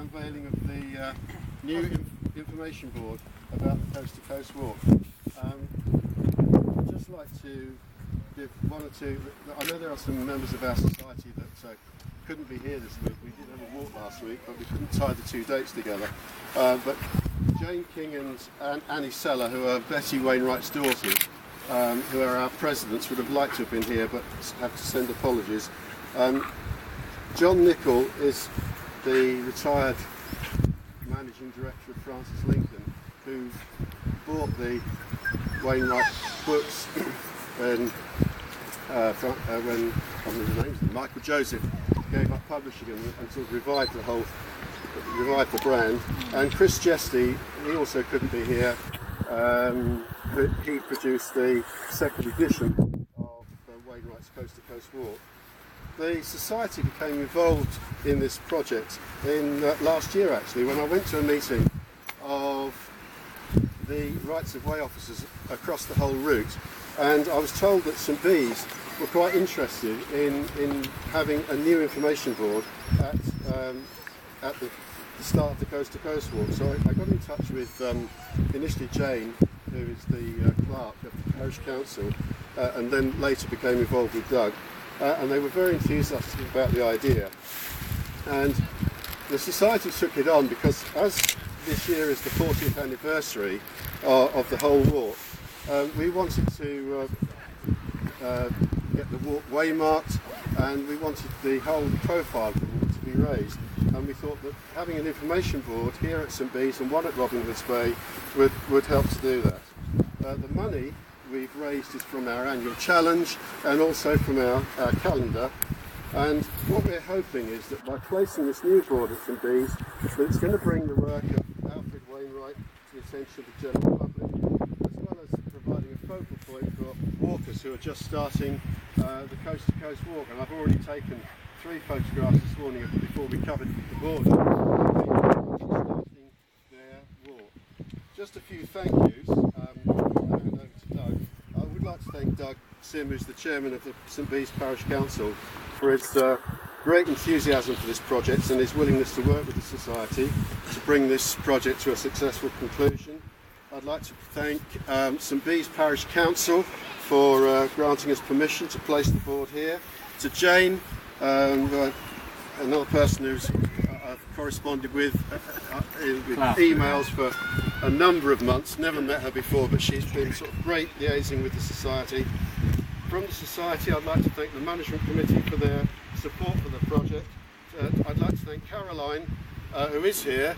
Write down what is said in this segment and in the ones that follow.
unveiling of the new information board about the Coast to Coast walk. I'd just like to give one or two. I know there are some members of our society that couldn't be here this week. We did have a walk last week, but we couldn't tie the two dates together. But Jane King and Annie Seller, who are Betty Wainwright's daughters, who are our presidents, would have liked to have been here but have to send apologies. John Nichol is the retired managing director of Francis Lincoln, who bought the Wainwright books when Michael Joseph gave up publishing and sort of revived the brand. And Chris Jesty, he also couldn't be here. He produced the second edition of Wainwright's Coast to Coast Walk. The Society became involved in this project in last year, actually, when I went to a meeting of the Rights of Way officers across the whole route, and I was told that St Bees were quite interested in having a new information board at the start of the Coast to Coast Walk. So I got in touch with initially Jane, who is the clerk of the parish council, and then later became involved with Doug. And they were very enthusiastic about the idea, and the Society took it on because as this year is the 40th anniversary of the whole walk, we wanted to get the walk waymarked, and we wanted the whole profile of the walk to be raised, and we thought that having an information board here at St Bees and one at Robin Hood's Bay would help to do that. The money we've raised is from our annual challenge and also from our calendar, and what we're hoping is that by placing this new board at St Bees, that it's going to bring the work of Alfred Wainwright to the attention of the general public, as well as providing a focal point for walkers who are just starting the Coast to Coast walk. And I've already taken 3 photographs this morning before we covered the board starting their walk. Just a few thank yous. I'd like to thank Doug Sim, who's the chairman of the St Bees Parish Council, for his great enthusiasm for this project and his willingness to work with the Society to bring this project to a successful conclusion. I'd like to thank St Bees Parish Council for granting us permission to place the board here. To Jane, another person who's I've corresponded with emails for a number of months, never met her before, but she's been sort of great liaising with the Society. From the Society, I'd like to thank the Management Committee for their support for the project. I'd like to thank Caroline, who is here,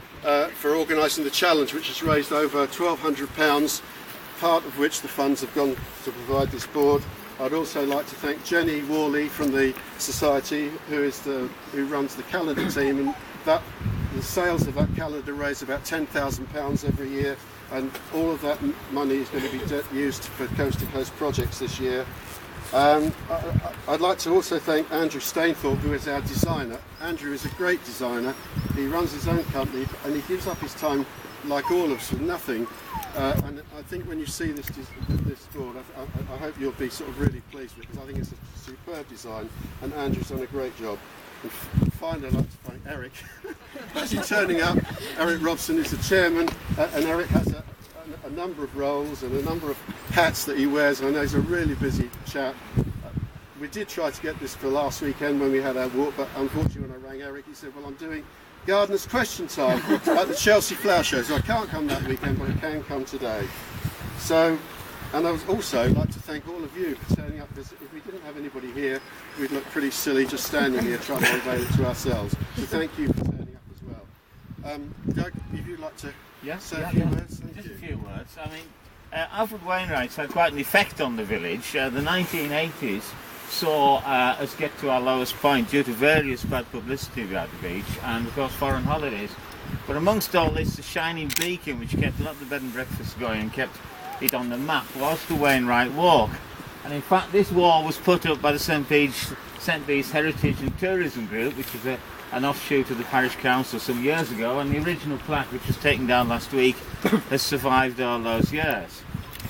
for organising the challenge, which has raised over £1,200, part of which the funds have gone to provide this board. I'd also like to thank Jenny Worley from the Society, who runs the calendar team, and the sales of that calendar raise about £10,000 every year, and all of that money is going to be used for Coast to Coast projects this year. I'd like to also thank Andrew Stainthorpe, who is our designer. Andrew is a great designer. He runs his own company and he gives up his time, like all of us, for nothing. And I think when you see this board, I hope you'll be sort of really pleased with it, because I think it's a superb design and Andrew's done a great job. And finally, I'd like to thank Eric. Actually turning up, Eric Robson is the chairman, and Eric has a number of roles and a number of hats that he wears. I know he's a really busy chap. We did try to get this for last weekend when we had our walk, but unfortunately when I rang Eric, he said, well, I'm doing Gardener's Question Time at the Chelsea Flower Show, so I can't come that weekend, but I can come today. So, and I would also like to thank all of you for turning up, because if we didn't have anybody here, we'd look pretty silly just standing here trying to unveil it to ourselves. So thank you for turning up as well. Doug, if you'd like to say a few words. Just a few words. I mean, Alfred Wainwright's had quite an effect on the village. The 1980s saw us get to our lowest point due to various bad publicity about the beach and of course foreign holidays. But amongst all this, the shining beacon which kept a lot of the bed and breakfasts going and kept it on the map was the Wainwright Walk. And in fact this wall was put up by the St Bees Heritage and Tourism Group, which is an offshoot of the parish council some years ago, and the original plaque, which was taken down last week, has survived all those years.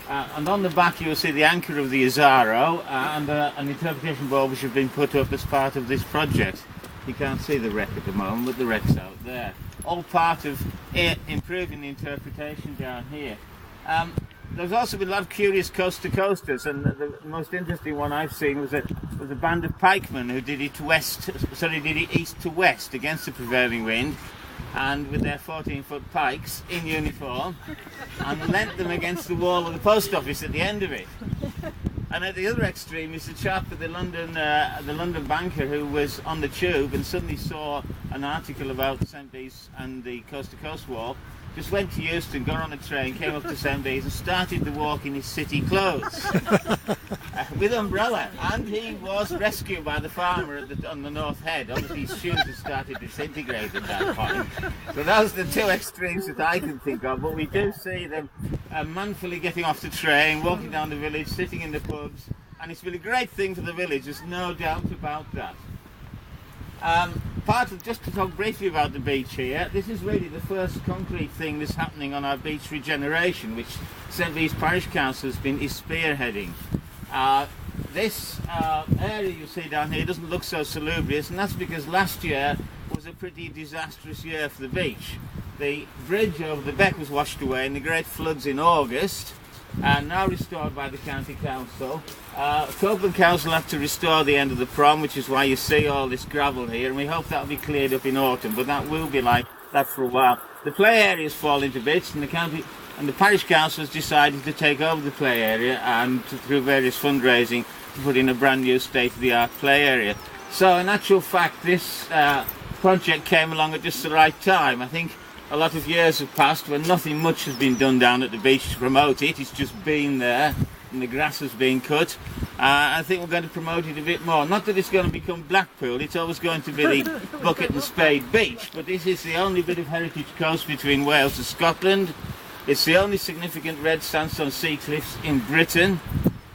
And on the back you will see the anchor of the Azaro and an interpretation board which has been put up as part of this project. You can't see the wreck at the moment, but the wreck's out there. All part of improving the interpretation down here. There's also been a lot of curious coast-to-coasters, and the most interesting one I've seen was a band of pikemen who did it east to west against the prevailing wind, and with their 14-foot pikes in uniform, and leant them against the wall of the post office at the end of it. And at the other extreme is the chap at the London banker who was on the tube and suddenly saw an article about St. Bees and the coast-to-coast walk, just went to Euston, got on a train, came up to St. Bees and started the walk in his city clothes with umbrella. And he was rescued by the farmer on the North Head. Obviously his shoes had started disintegrating at that point. So those are the two extremes that I can think of. But we do see them manfully getting off the train, walking down the village, sitting in the pubs. And it's been a great thing for the village, there's no doubt about that. Just to talk briefly about the beach here, this is really the first concrete thing that's happening on our beach regeneration, which St. Bees Parish Council is spearheading. This area you see down here doesn't look so salubrious, and that's because last year was a pretty disastrous year for the beach. The bridge over the beck was washed away in the great floods in August, and now restored by the County Council. Copeland Council have to restore the end of the prom, which is why you see all this gravel here, and we hope that'll be cleared up in autumn, but that will be like that for a while. The play area's falling to bits, and the parish council has decided to take over the play area and through various fundraising to put in a brand new state-of-the-art play area. So in actual fact this project came along at just the right time. I think a lot of years have passed when nothing much has been done down at the beach to promote it. It's just been there and the grass has been cut. I think we're going to promote it a bit more. Not that it's going to become Blackpool, it's always going to be the Bucket and Spade Beach, but this is the only bit of heritage coast between Wales and Scotland. It's the only significant red sandstone sea cliffs in Britain.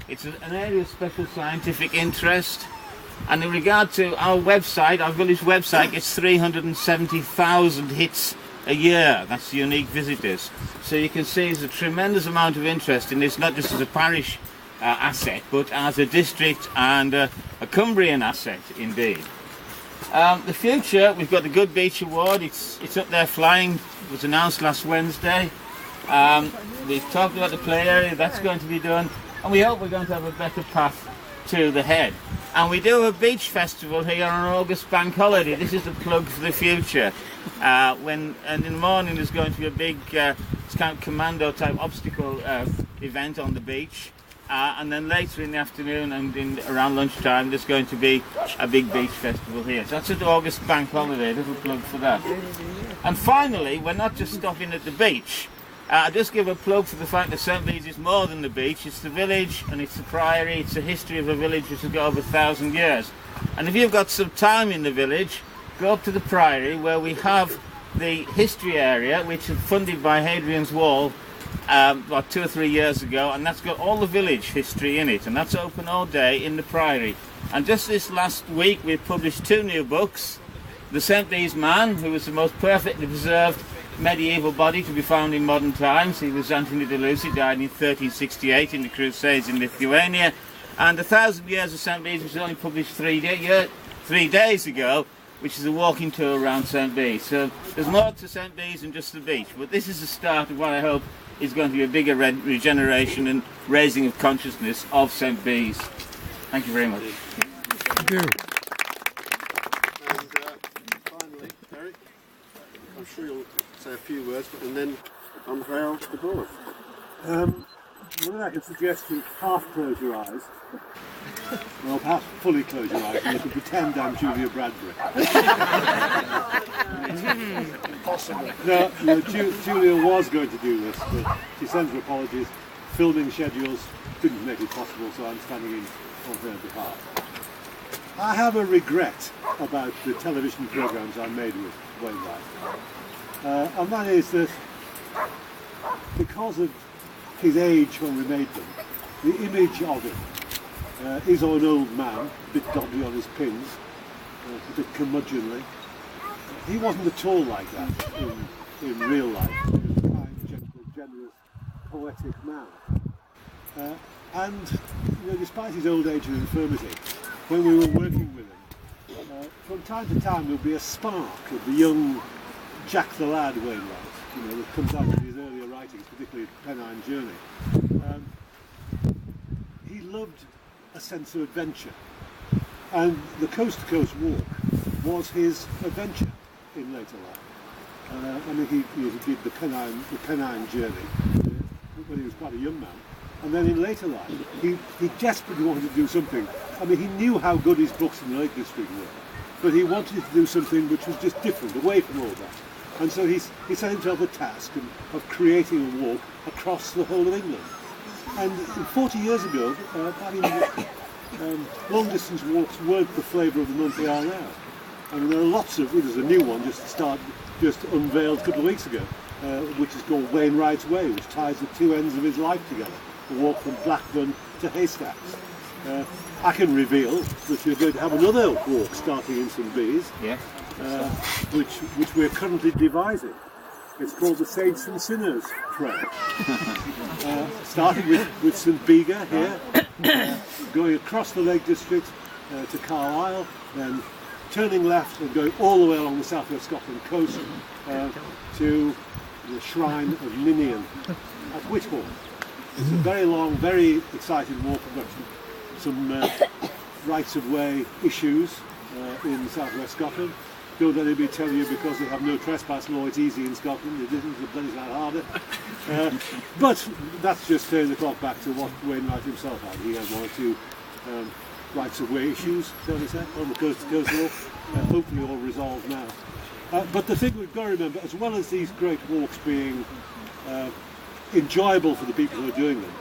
It's an area of special scientific interest. And in regard to our website, our village website gets 370,000 hits a year. That's unique visitors. So you can see there's a tremendous amount of interest in this, not just as a parish asset, but as a district and a Cumbrian asset indeed. The future, we've got the Good Beach Award. It's up there flying. It was announced last Wednesday. We've talked about the play area, that's going to be done, and we hope we're going to have a better path to the head. And we do a beach festival here on August bank holiday. This is a plug for the future. And in the morning there's going to be a big it's kind of commando type obstacle event on the beach, and then later in the afternoon and around lunchtime there's going to be a big beach festival here. So that's an August bank holiday, a little plug for that. And finally, we're not just stopping at the beach. I just give a plug for the fact that St. Bees is more than the beach. It's the village and it's the priory. It's the history of a village which has got over 1,000 years. And if you've got some time in the village, go up to the priory where we have the history area, which was funded by Hadrian's Wall about 2 or 3 years ago, and that's got all the village history in it, and that's open all day in the priory. And just this last week we've published 2 new books. The St. Bees Man, who was the most perfectly preserved medieval body to be found in modern times. He was Anthony de Lucy, died in 1368 in the Crusades in Lithuania. And 1,000 Years of St. Bees was only published 3 days ago, which is a walking tour around St. Bees. So there's more to St. Bees than just the beach, but this is the start of what I hope is going to be a bigger regeneration and raising of consciousness of St. Bees. Thank you very much. Thank you. And finally, Eric, I'm sure you'll say a few words, and then unveil the board. What I can suggest you half close your eyes. Well, perhaps fully close your eyes and you can pretend I'm Julia Bradbury. Impossible. No, Julia was going to do this, but she sends her apologies. Filming schedules didn't make it possible, so I'm standing in on her behalf. I have a regret about the television programmes I made with Wainwright. And that is that because of his age when we made them, the image of him is of an old man, a bit dodgy on his pins, a bit curmudgeonly. He wasn't at all like that in real life. He was a kind, gentle, generous, poetic man. And despite his old age and infirmity, when we were working with him, from time to time there'll be a spark of the young Jack the Lad Wainwright, that comes out of his earlier writings, particularly Pennine Journey. He loved a sense of adventure, and the Coast to Coast walk was his adventure in later life. He did the Pennine Journey when he was quite a young man, and then in later life he desperately wanted to do something. He knew how good his books in the Lake District were, but he wanted to do something which was just different, away from all that. And so he set himself the task of creating a walk across the whole of England. And 40 years ago, long distance walks weren't the flavour of the month they are now. There are lots of, there's a new one just unveiled a couple of weeks ago, which is called Wainwright's Way, which ties the two ends of his life together, a walk from Blackburn to Haystacks. I can reveal that you're going to have another walk starting in St Bees, yes. which we're currently devising. It's called the Saints and Sinners Trail. Starting with St Bega here, going across the Lake District to Carlisle, then turning left and going all the way along the southwest Scotland coast to the Shrine of Ninian at Whitehall. It's a very long, very exciting walk. We've got some rights of way issues in southwest Scotland. Don't let anybody tell you because they have no trespass law it's easy in Scotland. It isn't, the bloody lot harder. But that's just turning the clock back to what Wainwright himself had. He had one or two rights of way issues, shall we say, on the coast to coast walk. Hopefully all resolved now. But the thing we've got to remember, as well as these great walks being enjoyable for the people who are doing them,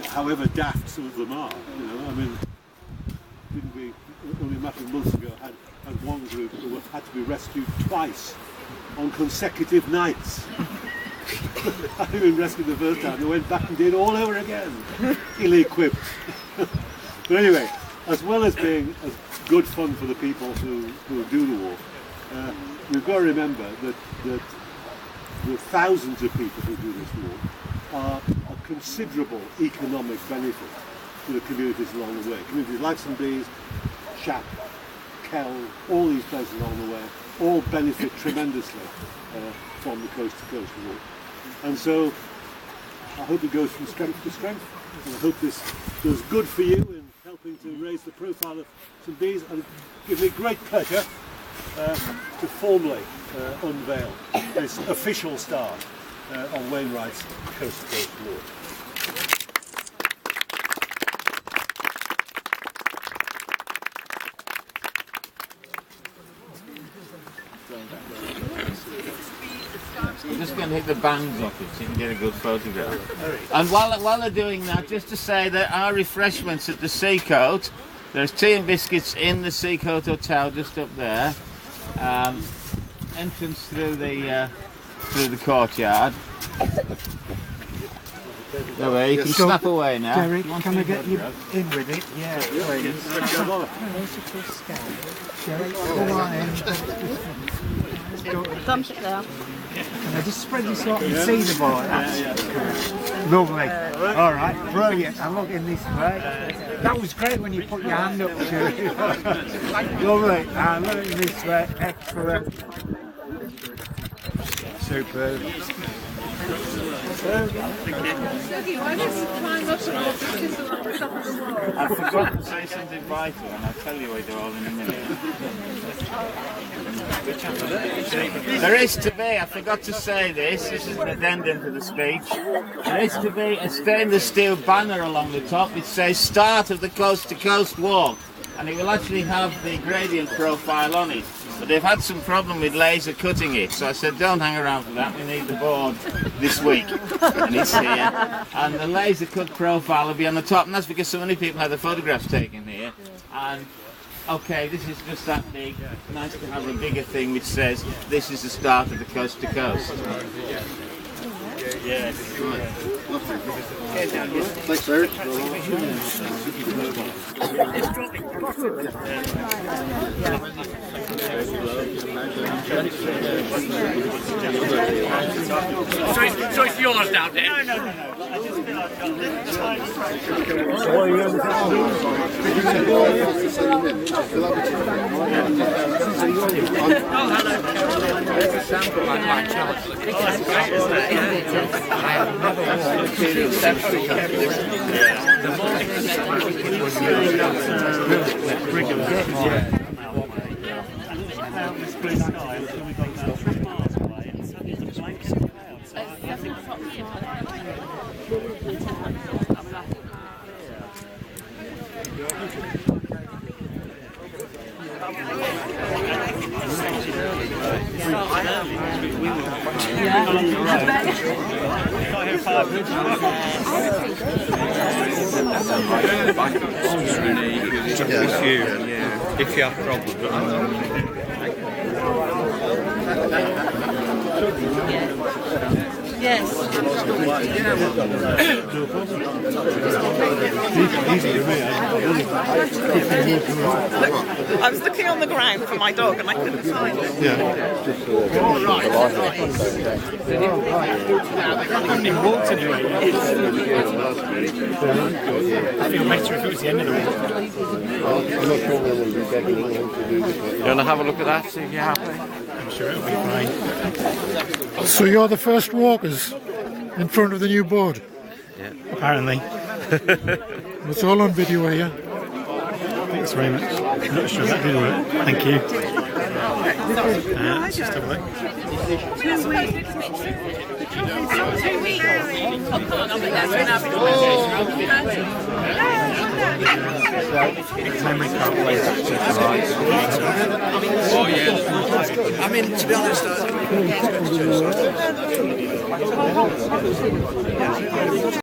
however daft some of them are, didn't we only a matter of months ago had one group who had to be rescued twice on consecutive nights. Having been rescued the first time, they went back and did all over again, ill-equipped. But anyway, as well as being good fun for the people who do the walk, we've got to remember that the thousands of people who do this walk are a considerable economic benefit to the communities along the way. Communities like St Bees, Shap, Kell, all these places along the way, all benefit tremendously from the Coast to Coast walk. And so I hope it goes from strength to strength, and I hope this does good for you in helping to raise the profile of St Bees, and it gives me great pleasure to formally unveil this official start on Wainwright's Coast to Coast walk. I'm just going to hit the bangs off it so you can get a good photograph. And while they're doing that, just to say that our refreshments at the Seacoast, there's tea and biscuits in the Seacoast Hotel just up there. Entrance through the courtyard. There, you can snap away now. Derek, can I get you in with it? Yeah, please. Derek, come on in. Thumbs it down. Just spread your so I can see the board. Lovely. All right, brilliant. I'm looking this way. That was great when you put your hand up to it. Lovely. I'm looking this way. Excellent. Superb. I forgot to say something vital, and I'll tell you what they're all in a minute. There is to be, I forgot to say this is an addendum to the speech, there is to be a stainless steel banner along the top which says start of the Coast to Coast walk, and it will actually have the gradient profile on it. But they've had some problem with laser cutting it, so I said don't hang around for that, we need the board this week, and it's here. And the laser cut profile will be on the top, and that's because so many people had the photographs taken here. And okay, this is just that big, nice to have a bigger thing which says this is the start of the Coast to Coast. Yeah, Thanks, Eric. So it's yours now, Dan? No. I just feel like If you have problems. Yes. I was looking on the ground for my dog and I couldn't find it. I feel better if it was the end of the week. You want to have a look at that, see if you're happy? I'm sure it'll be fine. So you're the first walkers in front of the new board? Yeah. Apparently. It's all on video here. Thanks very much. I'm not sure that did work. Thank you. Let's just have a look. Memory card plays Oh yeah. I mean, to be honest,